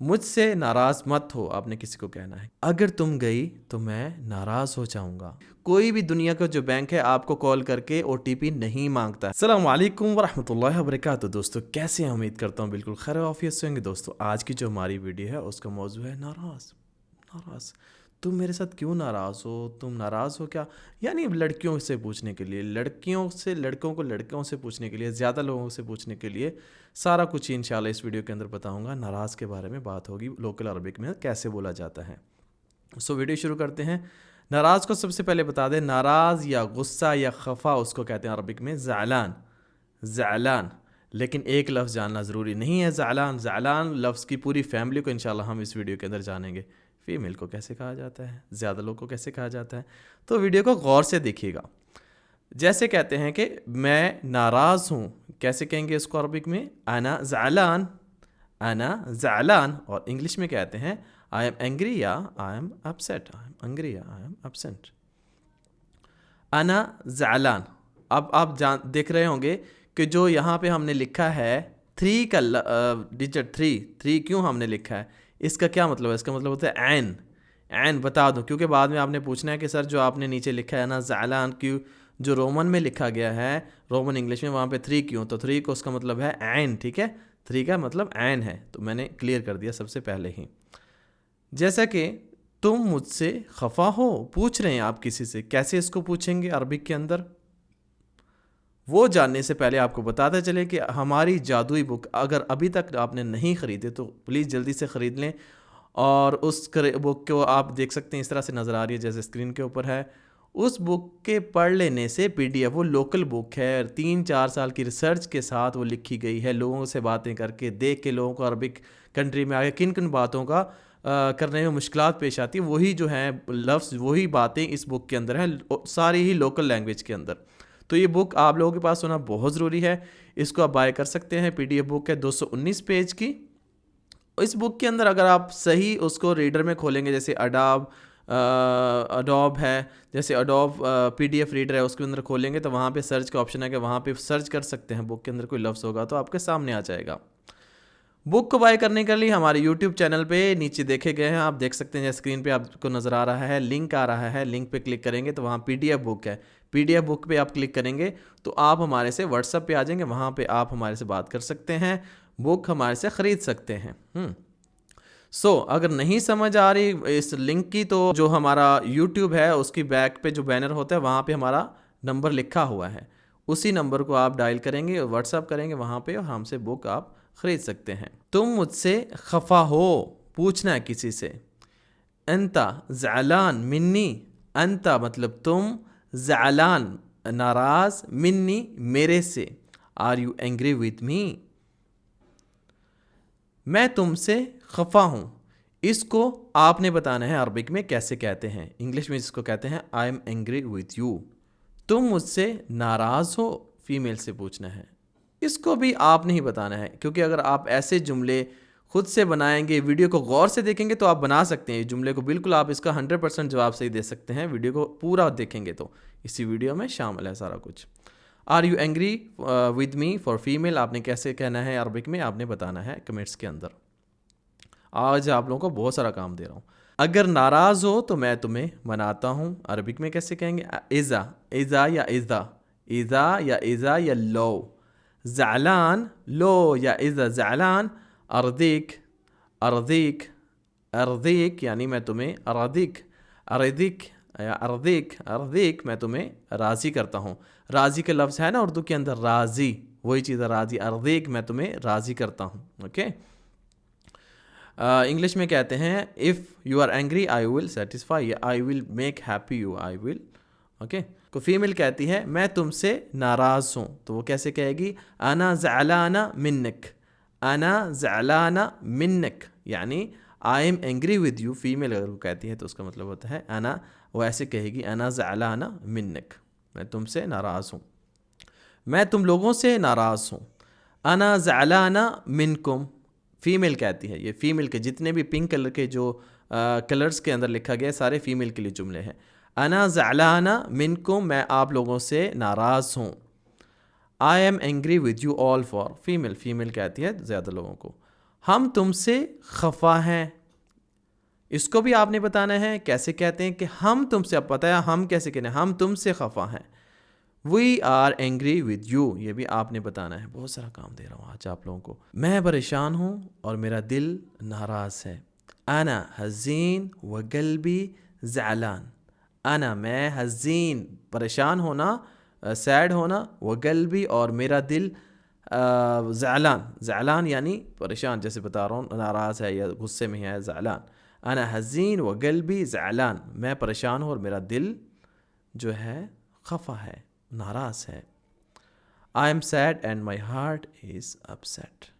مجھ سے ناراض مت ہو، آپ نے کسی کو کہنا ہے. اگر تم گئی تو میں ناراض ہو جاؤں گا. کوئی بھی دنیا کا جو بینک ہے آپ کو کال کر کے او ٹی پی نہیں مانگتا. السلام علیکم ورحمۃ اللہ وبرکاتہ. دوستو کیسے ہیں؟ امید کرتا ہوں بالکل خیر و عافیت سے ہوں گے. دوستو آج کی جو ہماری ویڈیو ہے اس کا موضوع ہے ناراض. تم میرے ساتھ کیوں ناراض ہو؟ تم ناراض ہو کیا؟ یعنی لڑکیوں سے پوچھنے کے لیے، لڑکیوں سے لڑکوں کو لڑکوں سے پوچھنے کے لیے، زیادہ لوگوں سے پوچھنے کے لیے سارا کچھ انشاءاللہ اس ویڈیو کے اندر بتاؤں گا. ناراض کے بارے میں بات ہوگی، لوکل عربک میں کیسے بولا جاتا ہے. سو ویڈیو شروع کرتے ہیں. ناراض کو سب سے پہلے بتا دیں، ناراض یا غصہ یا خفا اس کو کہتے ہیں عربک میں زعلان. زعلان. لیکن ایک لفظ جاننا ضروری نہیں ہے، زعلان. زعلان لفظ کی پوری فیملی کو انشاءاللہ ہم اس ویڈیو کے اندر جانیں گے. فیمیل کو کیسے کہا جاتا ہے، زیادہ لوگ کو کیسے کہا جاتا ہے، تو ویڈیو کو غور سے دیکھیے گا. جیسے کہتے ہیں کہ میں ناراض ہوں، کیسے کہیں گے اس کو عربک میں؟ انا زعلان. انا زعلان. اور انگلش میں کہتے ہیں آئی ایم اینگری یا I am upset. I am angry یا آئی ایم اپسیٹ. انا زعلان. اب آپ دیکھ رہے ہوں گے کہ جو یہاں پہ ہم نے لکھا ہے 3 کا ڈیجٹ 3 کیوں ہم نے لکھا ہے؟ اس کا کیا مطلب ہے؟ اس کا مطلب ہوتا ہے عین. عین بتا دوں کیونکہ بعد میں آپ نے پوچھنا ہے کہ سر جو آپ نے نیچے لکھا ہے نا زعلان کیوں، جو رومن میں لکھا گیا ہے، رومن انگلش میں، وہاں پہ 3 کیوں؟ تو 3 کو اس کا مطلب ہے عین. ٹھیک ہے، 3 کا مطلب عین ہے. تو میں نے کلیئر کر دیا سب سے پہلے ہی. جیسا کہ تم مجھ سے خفا ہو، پوچھ رہے ہیں آپ کسی سے. کیسے اس کو پوچھیں گے عربک کے اندر؟ وہ جاننے سے پہلے آپ کو بتاتا چلے کہ ہماری جادوئی بک اگر ابھی تک آپ نے نہیں خریدے تو پلیز جلدی سے خرید لیں. اور اس بک کو آپ دیکھ سکتے ہیں اس طرح سے نظر آ رہی ہے جیسے اسکرین کے اوپر ہے. اس بک کے پڑھ لینے سے PDF وہ لوکل بک ہے، 3-4 سال کی ریسرچ کے ساتھ وہ لکھی گئی ہے، لوگوں سے باتیں کر کے دیکھ کے لوگوں کو عربک کنٹری میں آگے کن باتوں کا کرنے میں مشکلات پیش آتی ہیں، وہی جو ہیں لفظ وہی باتیں اس بک کے اندر ہیں، ساری ہی لوکل لینگویج کے اندر. تو یہ بک آپ لوگوں کے پاس ہونا بہت ضروری ہے. اس کو آپ بائی کر سکتے ہیں. PDF بک ہے 219 پیج کی. اس بک کے اندر اگر آپ صحیح اس کو ریڈر میں کھولیں گے، جیسے اڈوب ہے، جیسے اڈوب PDF ریڈر ہے، اس کے اندر کھولیں گے تو وہاں پہ سرچ کا آپشن ہے کہ وہاں پہ سرچ کر سکتے ہیں. بک کے اندر کوئی لفظ ہوگا تو آپ کے سامنے آ جائے گا. بک کو بائی کرنے کے لیے ہمارے YouTube چینل پہ نیچے دیکھے گئے ہیں، آپ دیکھ سکتے ہیں اسکرین پہ آپ کو نظر آ رہا ہے، لنک آ رہا ہے. لنک پہ کلک کریں گے تو وہاں PDF بک ہے. PDF بک پہ آپ کلک کریں گے تو آپ ہمارے سے واٹس ایپ پہ آ جائیں گے، وہاں پہ آپ ہمارے سے بات کر سکتے ہیں، بک ہمارے سے خرید سکتے ہیں. اگر نہیں سمجھ آ رہی اس لنک کی تو جو ہمارا YouTube ہے اس کی بیک پہ جو بینر ہوتا ہے وہاں پہ ہمارا نمبر لکھا ہوا ہے، اسی نمبر کو آپ ڈائل کریں گے، واٹس ایپ کریں گے وہاں پہ، اور ہم سے بک آپ خرید سکتے ہیں. تم مجھ سے خفا ہو، پوچھنا ہے کسی سے. انتا زعلان منی. انتا مطلب تم، زعلان ناراض، منی میرے سے. Are you angry with me? میں تم سے خفا ہوں. اس کو آپ نے بتانا ہے عربک میں کیسے کہتے ہیں. انگلش میں اس کو کہتے ہیں I am angry with you. تم مجھ سے ناراض ہو، فیمیل سے پوچھنا ہے. اس کو بھی آپ نہیں بتانا ہے، کیونکہ اگر آپ ایسے جملے خود سے بنائیں گے، ویڈیو کو غور سے دیکھیں گے تو آپ بنا سکتے ہیں جملے کو، بالکل آپ اس کا 100% جواب صحیح دے سکتے ہیں. ویڈیو کو پورا دیکھیں گے تو اسی ویڈیو میں شامل ہے سارا کچھ. Are you angry with me for female آپ نے کیسے کہنا ہے عربک میں، آپ نے بتانا ہے کمنٹس کے اندر. آج آپ لوگوں کو بہت سارا کام دے رہا ہوں. اگر ناراض ہو تو میں تمہیں مناتا ہوں، عربک میں کیسے کہیں گے؟ ایزا. ایزا یا ایزا. ایزا یا ایزا یا لو. زعلان لو یا ایزا. زعلان ارضیک. ارضیک. ارضیک یعنی میں تمہیں ارضیک. ارضیک یا ارضیک. ارضیک میں تمہیں راضی کرتا ہوں. راضی کا لفظ ہے نا اردو کے اندر، راضی، وہی چیز ہے راضی. ارضیک میں تمہیں راضی کرتا ہوں. اوکے. انگلش میں کہتے ہیں if you are angry I will satisfy, I will make happy you, I will. Okay. کو فیمیل کہتی ہے میں تم سے ناراض ہوں، تو وہ کیسے کہے گی؟ انا زعلانہ منک. انا زعلانہ منک یعنی I am angry with you. Female اگر وہ کہتی ہے تو اس کا مطلب ہوتا ہے انا، وہ ایسے کہے گی انا زعلانہ منک، میں تم سے ناراض ہوں، میں تم لوگوں سے ناراض ہوں. انا زعلانہ منکم فیمیل کہتی ہے. یہ فیمیل کے جتنے بھی پنک کلر کے جو کلرز کے اندر لکھا گیا سارے فیمیل کے لیے جملے ہیں. انا زعلانہ منکم میں آپ لوگوں سے ناراض ہوں. I am angry with you all for female. Female کہتی ہے زیادہ لوگوں کو. ہم تم سے خفا ہیں، اس کو بھی آپ نے بتانا ہے کیسے کہتے ہیں کہ ہم تم سے، اب پتہ ہے ہم کیسے کہتے ہیں، ہم تم سے خفا ہیں. We are angry with you, یہ بھی آپ نے بتانا ہے. بہت سارا کام دے رہا ہوں آج آپ لوگوں کو. میں پریشان ہوں اور میرا دل ناراض ہے. انا حزین و قلبی زعلان. انا میں، حزین پریشان ہونا، سیڈ ہونا، و قلبی اور میرا دل، زعلان، زعلان یعنی پریشان، جیسے بتا رہا ہوں ناراض ہے یا غصے میں ہے، زعلان. انا حزین و قلبی زعلان، میں پریشان ہوں اور میرا دل جو ہے خفا ہے، ناراض ہے. I am sad and my heart is upset.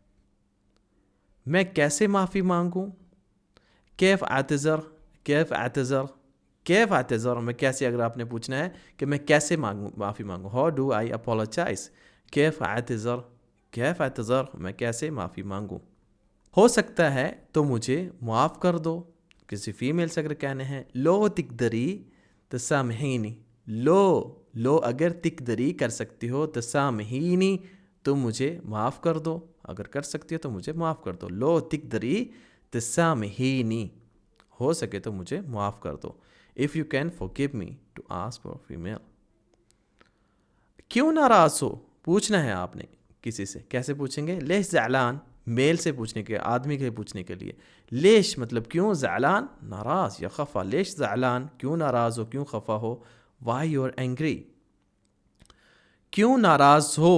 میں کیسے معافی مانگوں؟ کیف اعتذر، کیف اعتذر، کیف اعتذر، میں کیسے، اگر آپ نے پوچھنا ہے کہ میں کیسے معافی مانگوں، how do I apologize، کیف اعتذر، کیف اعتذر، میں کیسے معافی مانگوں. ہو سکتا ہے تو مجھے معاف کر دو، کسی فیمیل سے اگر کہنے ہیں. لو تقدری تسامحینی، لو اگر تقدری کر سکتی ہو، تسامحینی تم مجھے معاف کر دو، اگر کر سکتی ہو تو مجھے معاف کر دو. لو تقدری تسامحینی، ہو سکے تو مجھے معاف کر دو. If you can forgive me to ask for female. کیوں ناراض ہو، پوچھنا ہے آپ نے کسی سے. کیسے پوچھیں گے؟ لیش زعلان، میل سے پوچھنے کے، آدمی کے پوچھنے کے لیے. لیش مطلب کیوں، زعلان ناراض یا خفا. لیش زعلان، کیوں ناراض ہو، کیوں خفا ہو. Why you are angry، کیوں ناراض ہو،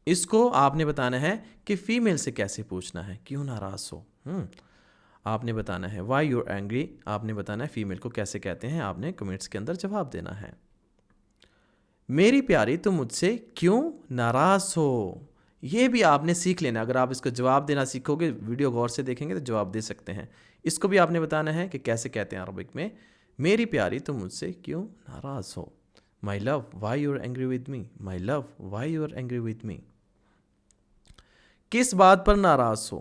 اس کو آپ نے بتانا ہے کہ فیمیل سے کیسے پوچھنا ہے. کیوں ناراض ہو، آپ نے بتانا ہے. Why you are angry، آپ نے بتانا ہے فیمیل کو کیسے کہتے ہیں، آپ نے کمنٹس کے اندر جواب دینا ہے. میری پیاری تم مجھ سے کیوں ناراض ہو، یہ بھی آپ نے سیکھ لینا. اگر آپ اس کو جواب دینا سیکھو گے، ویڈیو غور سے دیکھیں گے تو جواب دے سکتے ہیں. اس کو بھی آپ نے بتانا ہے کہ کیسے کہتے ہیں عربک میں. میری پیاری تم مجھ سے کیوں ناراض ہو. My love, why you are angry with me. My love, why you are angry with me. کس بات پر ناراض ہو.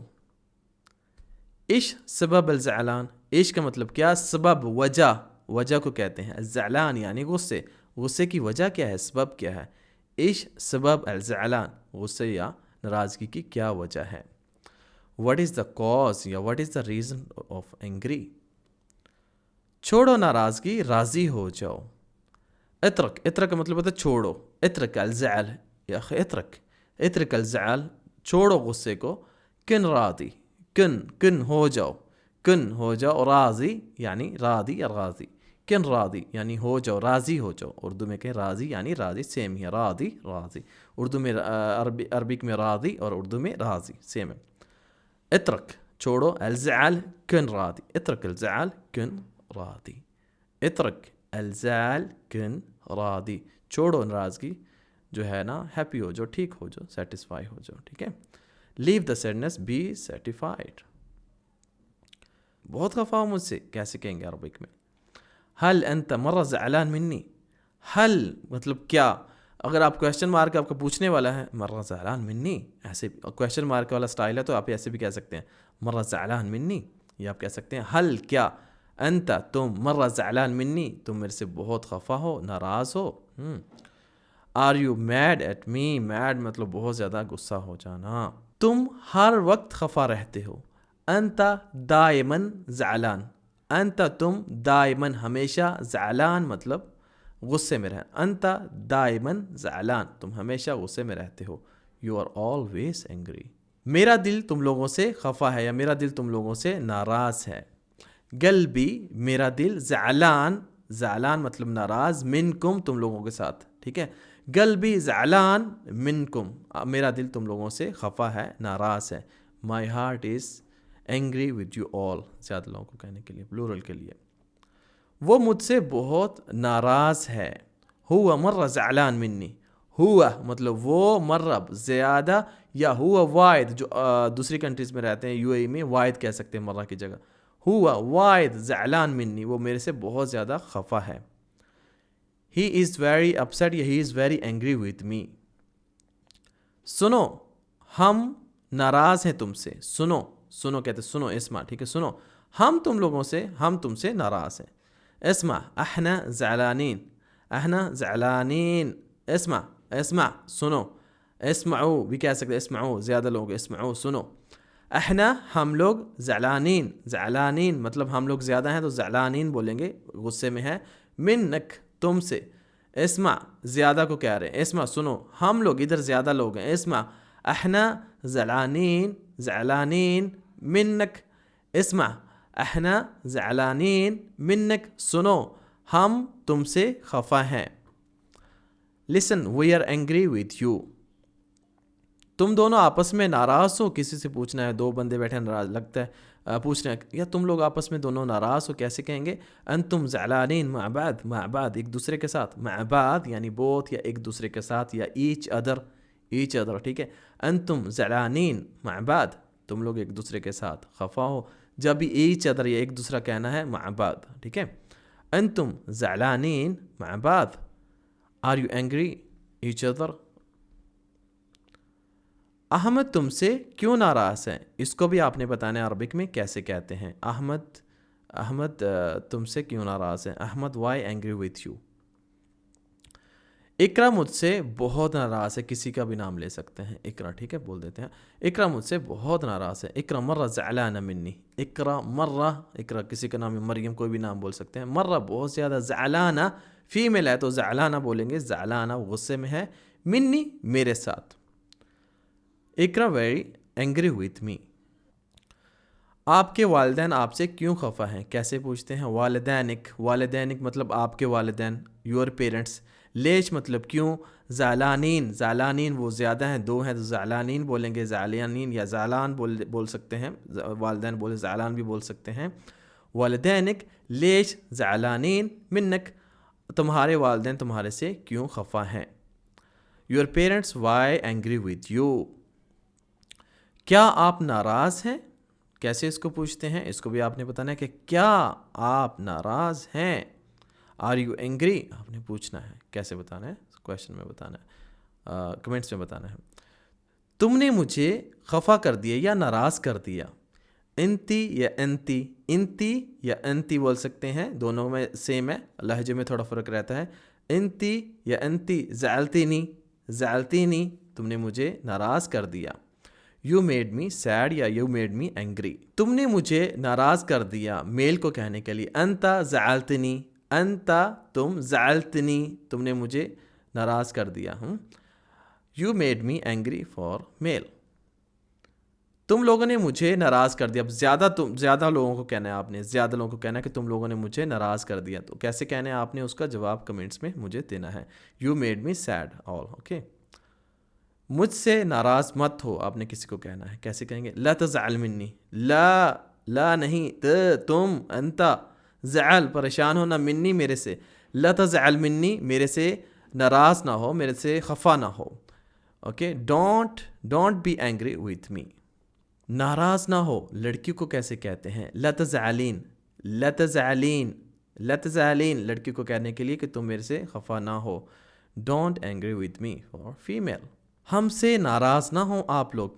ايش سبب الزعلان، ايش کا مطلب کیا، سبب، وجہ، وجہ کو کہتے ہیں. الزعلان یعنی غصے، غصے کی وجہ کیا ہے، سبب کیا ہے. ايش سبب الزعلان، غصے یا ناراضگی کی کیا وجہ ہے. What is the cause یا what is the reason of angry. چھوڑو ناراضگی، راضی ہو جاؤ. اترک، اترک کا مطلب ہوتا ہے چھوڑو. اترک الزعل، یا اخي اترک، اترک الزعل، چھوڑو غصے کو. کن راضی، کن ہو جاؤ، کن ہو جاؤ. راضی یعنی راضی یا راضی. کن راضی یعنی ہو جاؤ، راضی ہو جاؤ. اردو میں کہیں راضی یعنی راضی، سیم ہی ہے. راضی، راضی. اردو میں عربک میں راضی اور اردو میں راضی سیم ہے. اترک چھوڑو، الزعل کن راضی. اترک الزعل کن راضی. اترک الزعل کن راضی، چھوڑو ناراضگی جو ہے نا، ہیپی ہو جاؤ، ٹھیک ہو جاؤ، سیٹسفائی ہو جاؤ. ٹھیک ہے. لیو دا سیڈنس، بی سیٹیفائڈ. بہت خفا ہو مجھ سے، کیسے کہیں گے عربک میں. حل انت مرہ زعلان منی. حل مطلب کیا، اگر آپ کویشچن مارک آپ کو پوچھنے والا ہے، مرہ زعلان منی، ایسے کویشچن مارک والا سٹائل ہے تو آپ ایسے بھی کہہ سکتے ہیں مرہ زعلان منی. یہ آپ کہہ سکتے ہیں حل کیا، انت تم، مرہ زعلان منی تم میرے سے بہت خفا ہو، ناراض ہو. Are you mad at me, mad مطلب بہت زیادہ غصہ ہو جانا. تم ہر وقت خفا رہتے ہو. انت دائماً زعلان، انت تم، دائماً ہمیشہ، زعلان مطلب غصے میں رہ. انت دائماً زعلان، تم ہمیشہ غصے میں رہتے ہو. You are always angry. میرا دل تم لوگوں سے خفا ہے یا میرا دل تم لوگوں سے ناراض ہے. قلبی میرا دل، زعلان، زعلان مطلب ناراض، منکم تم لوگوں کے ساتھ. ٹھیک ہے. قلبی زعلان منکم، میرا دل تم لوگوں سے خفا ہے، ناراض ہے. My heart is angry with you all, زیادہ لوگوں کو کہنے کے لیے، پلورل کے لیے. وہ مجھ سے بہت ناراض ہے. ہوا مرہ زعلان منی. ہوا مطلب وہ، مرب زیادہ، یا ہوا واحد، جو دوسری کنٹریز میں رہتے ہیں، یو اے ای میں واحد کہہ سکتے ہیں مرہ کی جگہ. ہوا واحد زعلان منی، وہ میرے سے بہت زیادہ خفا ہے. ہی از ویری اپسیٹ یا he is very angry with me. سنو، ہم ناراض ہیں تم سے. سنو، سنو کہتے سنو، اسمع. ٹھیک ہے. سنو، ہم تم لوگوں سے، ہم تم سے ناراض ہیں. اسمع، احنا زعلانین، احنا زعلانین. اسمع، اسمع سنو. اسمعو بھی کہہ سکتے، اسمعو زیادہ لوگ، اسمعو سنو. احنا ہم لوگ زعلانین، زعلانین مطلب ہم لوگ زیادہ ہیں تو زعلانین بولیں گے، غصے میں ہے. منک تم سے. اسمع زیادہ کو کہہ رہے ہیں، اسمع سنو، ہم لوگ ادھر زیادہ لوگ ہیں. اسمع احنا زعلانین، زعلانین منک. اسمع احنا زعلانین منک، سنو ہم تم سے خفا ہیں. listen we are angry with you. تم دونوں آپس میں ناراض ہو. کسی سے پوچھنا ہے، دو بندے بیٹھے ناراض، لگتا ہے پوچھنا ہے یا تم لوگ آپس میں دونوں ناراض ہو، کیسے کہیں گے؟ انتم زعلانین مع بعض، مع بعض ایک دوسرے کے ساتھ، مع بعض یعنی بوتھ یا ایک دوسرے کے ساتھ، یا ایچ ادر، ایچ ادر، ٹھیک ہے. انتم زعلانین مع بعض، تم لوگ ایک دوسرے کے ساتھ خفا ہو. جب بھی ایچ ادر یا ایک دوسرا کہنا ہے مع بعض، ٹھیک ہے. انتم زعلانین مع بعض. Are you angry each other. Ahmed تم سے کیوں ناراض ہے؟ اس کو بھی آپ نے بتانا ہے عربک میں کیسے کہتے ہیں. احمد تم سے کیوں ناراض ہے؟ Ahmed why angry with you. Iqra مجھ سے بہت ناراض ہے. کسی کا بھی نام لے سکتے ہیں، اقرا، ٹھیک ہے، بول دیتے ہیں. اقرا مجھ سے بہت ناراض ہے. اقرا مرہ زعلان منی. اقرا مرہ، اقرا کسی کا نام ہے، مریم کوئی بھی نام بول سکتے ہیں. مرہ بہت زیادہ، زعلانہ فیمیل ہے تو زعلانہ بولیں گے، زعلانہ غصے میں ہے. منی میرے ساتھ. اقرا ویری اینگری وتھ می. آپ کے والدین آپ سے کیوں خفا ہیں؟ کیسے پوچھتے ہیں؟ والدینک، والدینک مطلب آپ کے والدین، یور پیرنٹس. لیش مطلب کیوں. زعلانین، زعلانین وہ زیادہ ہیں، دو ہیں تو زعلانین بولیں گے. زعلانین یا زعلان بول سکتے ہیں، والدین بولے زعلان بھی بول سکتے ہیں. والدینک لیش زعلانین منک، تمہارے والدین تمہارے سے کیوں خفا ہیں. Your parents why angry with you. کیا آپ ناراض ہیں؟ کیسے اس کو پوچھتے ہیں؟ اس کو بھی آپ نے بتانا ہے کہ کیا آپ ناراض ہیں. آر یو اینگری آپ نے پوچھنا ہے. کیسے بتانا ہے؟ کویشچن میں بتانا ہے، کمنٹس میں بتانا ہے. تم نے مجھے خفا کر دیا یا ناراض کر دیا. انتی یا انتی، انتی یا انتی بول سکتے ہیں، دونوں میں سیم ہے، لہجے میں تھوڑا فرق رہتا ہے. انتی یا انتی. زعلتینی، زعلتینی تم نے مجھے ناراض کر دیا. یو میڈ می سیڈ یا یو میڈ می اینگری. تم نے مجھے ناراض کر دیا میل کو کہنے کے لیے انتا زعلتنی. انتا تم، زعلتنی تم نے مجھے ناراض کر دیا. You made me angry for male. تم لوگوں نے مجھے ناراض کر دیا. اب زیادہ لوگوں کو کہنا ہے، آپ نے زیادہ لوگوں کو کہنا ہے کہ تم لوگوں نے مجھے ناراض کر دیا. تو کیسے کہنا ہے آپ نے اس کا جواب کمنٹس میں مجھے دینا ہے. You made me sad all. Okay. مجھ سے ناراض مت ہو آپ نے کسی کو کہنا ہے. کیسے کہیں گے؟ لا تزعل منی. لا، لا نہیں، تم، انتا. زعل پریشان ہونا، منی میرے سے. لا تزعل منی میرے سے ناراض نہ ہو، میرے سے خفا نہ ہو. Okay. Don't be angry with me. ناراض نہ ہو لڑکی کو کیسے کہتے ہیں؟ لا تزعلین. لا تزعلین، لا تزعلین لڑکی کو کہنے کے لیے کہ تم میرے سے خفا نہ ہو. Don't angry with me for female. ہم سے ناراض نہ ہوں آپ لوگ.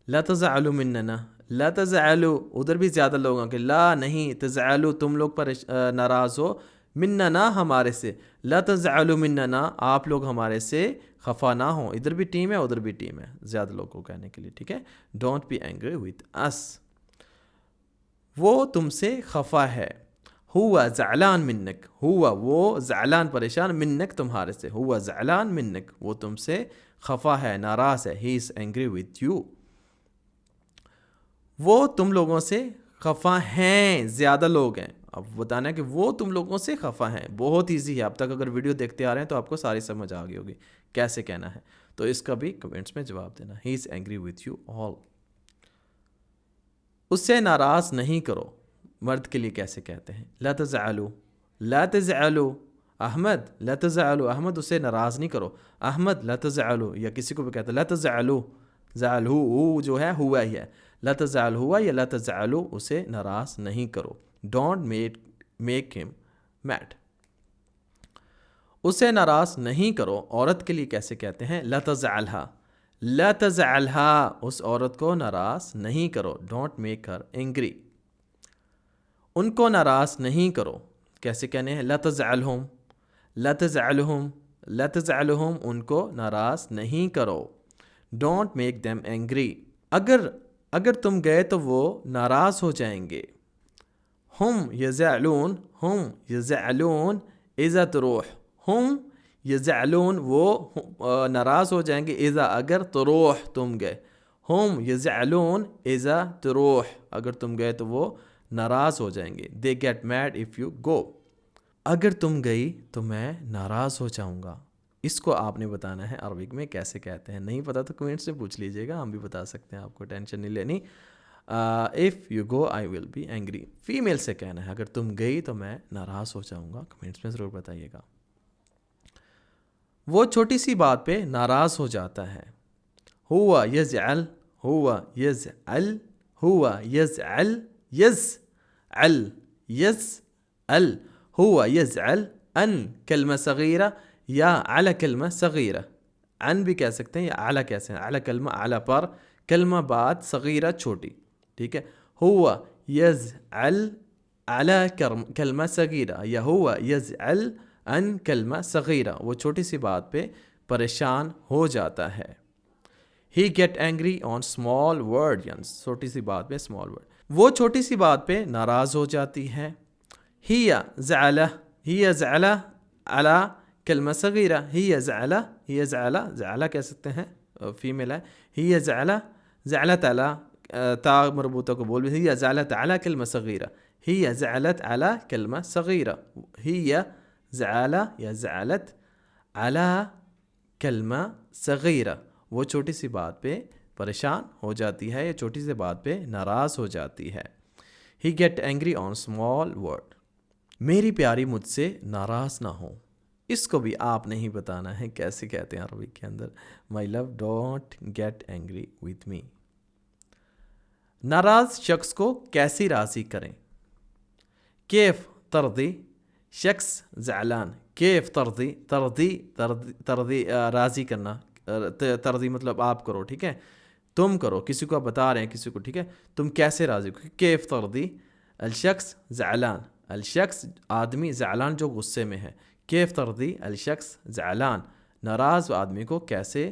لا تزعلوا مننا. لا تزعلوا ادھر بھی زیادہ لوگ ہیں کہ لا نہیں، تزعلوا تم لوگ پر ناراض ہو، مننا ہمارے سے. لا تزعلوا مننا آپ لوگ ہمارے سے خفا نہ ہوں. ادھر بھی ٹیم ہے ادھر بھی ٹیم ہے، زیادہ لوگوں کو کہنے کے لیے، ٹھیک ہے. ڈونٹ بی اینگری وتھ اس. وہ تم سے خفا ہے. ہوا زعلان منک. ہوا وہ، زعلان پریشان، منک تمہارے سے. ہوا زعلان منک وہ تم سے خفا ہے، ناراض ہے. ہی از اینگری وتھ یو. وہ تم لوگوں سے خفا ہیں، زیادہ لوگ ہیں. اب بتانا ہے کہ وہ تم لوگوں سے خفا ہیں. بہت ایزی ہے. اب تک اگر ویڈیو دیکھتے آ رہے ہیں تو آپ کو ساری سمجھ آ گئی ہوگی کیسے کہنا ہے. تو اس کا بھی کمنٹس میں جواب دینا. He is angry with you all. اس سے ناراض نہیں کرو مرد کے لیے کیسے کہتے ہیں؟ لا تزعلوا. لا تزعلوا احمد. لا تزعلوا احمد اسے ناراض نہیں کرو. احمد لا تزعلوا. یا کسی کو بھی کہتے ہیں لا تزعلوا. زعل ہو جو ہے ہوا ہی ہے. لا تزعل ہوا یا لا تزعلوا اسے ناراض نہیں کرو. ڈونٹ میک ہم میڈ. اسے ناراض نہیں کرو عورت کے لیے کیسے کہتے ہیں؟ لا تزعلها. لا تزعلها اس عورت کو ناراض نہیں کرو. Don't make her angry. ان کو ناراض نہیں کرو کیسے کہنے ہیں؟ لا تزعلهم. لا تزعلهم. لا تزعلهم ان کو ناراض نہیں کرو. Don't make them angry. اگر تم گئے تو وہ ناراض ہو جائیں گے. ہم یزعلون اذا تروح. ہم یزعلون وہ ناراض ہو جائیں گے اذا اگر تروح تم گئے. ہم یزعلون اذا تروح اگر تم گئے تو وہ ناراض ہو جائیں گے. they get mad if you go. اگر تم گئی تو میں ناراض ہو جاؤں گا. اس کو آپ نے بتانا ہے عربک میں کیسے کہتے ہیں. نہیں پتا تو کمنٹ سے پوچھ لیجئے گا, ہم بھی بتا سکتے ہیں, آپ کو ٹینشن نہیں لینی. if you go I will be angry. Female سے کہنا ہے اگر تم گئی تو میں ناراض ہو جاؤں گا. کمنٹس میں ضرور بتائیے گا. وہ چھوٹی سی بات پہ ناراض ہو جاتا ہے. ہوا یزعل ہوا یزعل ہوا یزعل یزعل یزعل ہوا یزعل ان کلمہ صغیرہ یا علی کلمہ صغیرہ. ان بھی کہہ سکتے ہیں یا اعلیٰ کہہ سکتے ہیں. اعلیٰ کلمہ اعلیٰ پر, کلمہ بعد, صغیرہ چھوٹی. ٹھیک ہے, ہوا یزعل علی کلمہ صغیرہ یا ہوا یزعل ان کلمہ صغیرہ. وہ چھوٹی سی بات پہ پریشان ہو جاتا ہے. He get angry on small word. چھوٹی سی بات پہ small word. وہ چھوٹی سی بات پہ ناراض ہو جاتی ہے. ہی زعلہ علی کلمہ صغیرہ. ہی زعلہ کہہ سکتے ہیں, فیمیل ہے. ہی زعلت علی تا مربوطہ کو بول بھی. ہی زعلت علی کلمہ صغیرہ. ہی زعلت علی کلمہ صغیرہ. ہی زعلہ یا زعلت علی کلمہ صغیرہ. وہ چھوٹی سی بات پہ پریشان ہو جاتی ہے یا چھوٹی سی بات پہ ناراض ہو جاتی ہے. He get angry on small word. میری پیاری مجھ سے ناراض نہ ہو. اس کو بھی آپ نے ہی بتانا ہے کیسے کہتے ہیں عربی کے اندر. My love don't get angry with me. ناراض شخص کو کیسی راضی کریں. کیف ترضی شخص زعلان. کیف ترضی راضی کرنا. ترضی مطلب آپ کرو, ٹھیک ہے, تم کرو, کسی کو آپ بتا رہے ہیں کسی کو, ٹھیک ہے, تم کیسے راضی کرو. کیف ترضی الشخص زعلان. الشخص آدمی, زعلان جو غصے میں ہے. کیف ترضی الشخص زعلان. ناراض آدمی کو کیسے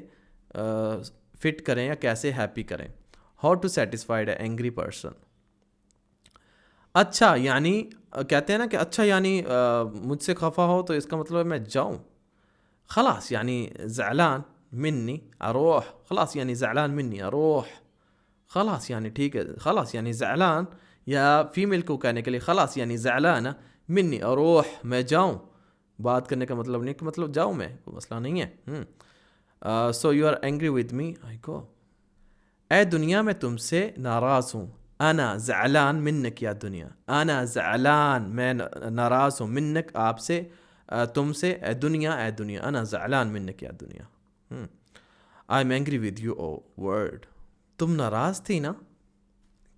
فٹ کریں یا کیسے ہیپی کریں. How to satisfied a angry person. اچھا یعنی کہتے ہیں نا کہ اچھا یعنی مجھ سے خفا ہو تو اس کا مطلب ہے میں جاؤں. خلاص یعنی زعلان منی اروح. خلاص یعنی زعلان منی اروح. خلاص یعنی ٹھیک ہے. خلاص یعنی زعلان, یا فیمیل کو کہنے کے لیے خلاص یعنی زعلان منی اروح, میں جاؤں. بات کرنے کا مطلب نہیں کہ مطلب جاؤں میں, کوئی مسئلہ نہیں ہے. So you are angry with me I go. اے دنیا میں تم سے ناراض ہوں. انا زعلان منک یا دنیا. انا زعلان میں ناراض ہوں. منک آپ سے, تم سے. اے دنیا انا زعلان منک یا دنیا. I'm angry with you oh word. تم ناراض تھی نا.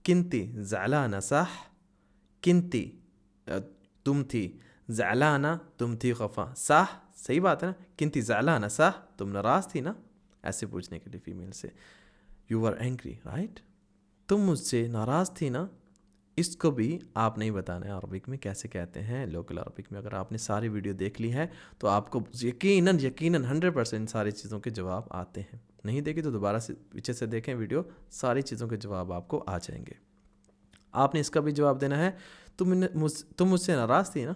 کنتی زعلانہ صح. کنتی تم تھی, زعلانہ تم تھی خفا. صح صحیح بات ہے نا. کنتی زعلانہ صح, تم ناراض تھی نا. ایسے پوچھنے کے لیے فیمیل سے. You were angry right. تم مجھ سے ناراض تھی نا. اس کو بھی آپ نہیں بتانا ہے عربک میں کیسے کہتے ہیں لوکل عربک میں. اگر آپ نے ساری ویڈیو دیکھ لی ہے تو آپ کو یقیناً 100% ساری چیزوں کے جواب آتے ہیں. نہیں دیکھیں تو دوبارہ سے پیچھے سے دیکھیں ویڈیو, ساری چیزوں کے جواب آپ کو آ جائیں گے. آپ نے اس کا بھی جواب دینا ہے. تم مجھ سے ناراض تھی نا.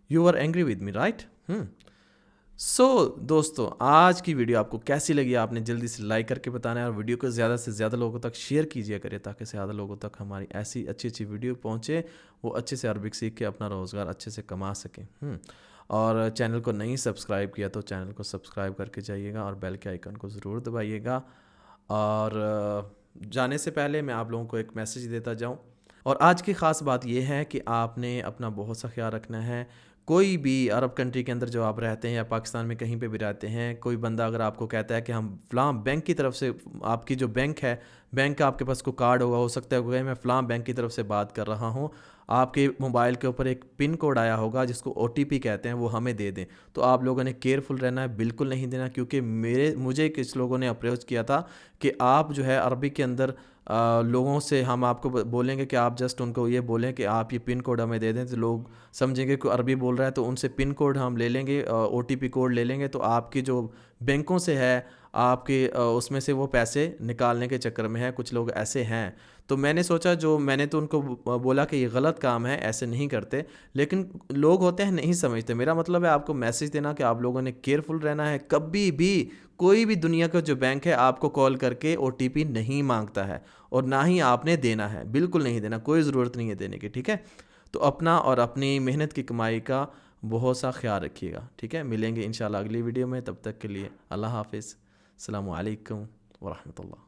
You are angry with me right. So دوستو آج کی ویڈیو آپ کو کیسی لگی آپ نے جلدی سے لائک کر کے بتانا ہے, اور ویڈیو کو زیادہ سے زیادہ لوگوں تک شیئر کیجیے کرے تاکہ زیادہ لوگوں تک ہماری ایسی اچھی ویڈیو پہنچے, وہ اچھے سے عربک سیکھ کے اپنا روزگار اچھے سے کما سکیں. اور چینل کو نہیں سبسکرائب کیا تو چینل کو سبسکرائب کر کے جائیے گا, اور بیل کے آئیکن کو ضرور دبائیے گا. اور جانے سے پہلے میں آپ لوگوں کو ایک میسیج دیتا جاؤں, اور آج کی خاص بات یہ ہے کہ آپ نے اپنا بہت سا خیال رکھنا ہے. کوئی بھی عرب کنٹری کے اندر جو آپ رہتے ہیں یا پاکستان میں کہیں پہ بھی رہتے ہیں, کوئی بندہ اگر آپ کو کہتا ہے کہ ہم فلاں بینک کی طرف سے, آپ کی جو بینک ہے, بینک کا آپ کے پاس کوئی کارڈ ہوگا, ہو سکتا ہے کہ میں فلاں بینک کی طرف سے بات کر رہا ہوں, آپ کے موبائل کے اوپر ایک پن کوڈ آیا ہوگا جس کو OTP کہتے ہیں, وہ ہمیں دے دیں. تو آپ لوگوں نے کیئرفل رہنا ہے, بالکل نہیں دینا, کیونکہ مجھے کچھ لوگوں نے اپروچ کیا تھا کہ آپ جو ہے عربی کے اندر لوگوں سے ہم آپ کو بولیں گے کہ آپ جسٹ ان کو یہ بولیں کہ آپ یہ پن کوڈ ہمیں دے دیں, تو لوگ سمجھیں گے کہ عربی بول رہا ہے, تو ان سے پن کوڈ ہم لے لیں گے, OTP کوڈ لے لیں گے, تو آپ کی جو بینکوں سے ہے آپ کے اس میں سے وہ پیسے نکالنے کے چکر میں ہیں. کچھ لوگ ایسے ہیں. تو میں نے سوچا میں نے تو ان کو بولا کہ یہ غلط کام ہے, ایسے نہیں کرتے, لیکن لوگ ہوتے ہیں نہیں سمجھتے. میرا مطلب ہے آپ کو میسج دینا کہ آپ لوگوں نے کیئرفل رہنا ہے. کبھی بھی کوئی بھی دنیا کا جو بینک ہے آپ کو کال کر کے او ٹی پی نہیں مانگتا ہے, اور نہ ہی آپ نے دینا ہے, بالکل نہیں دینا, کوئی ضرورت نہیں ہے دینے کی. ٹھیک ہے, تو اپنا اور اپنی محنت کی کمائی کا بہت سا خیال رکھیے گا. ٹھیک ہے, ملیں گے انشاءاللہ اگلی ویڈیو میں. تب تک کے لیے اللہ حافظ. السلام علیکم ورحمۃ اللہ.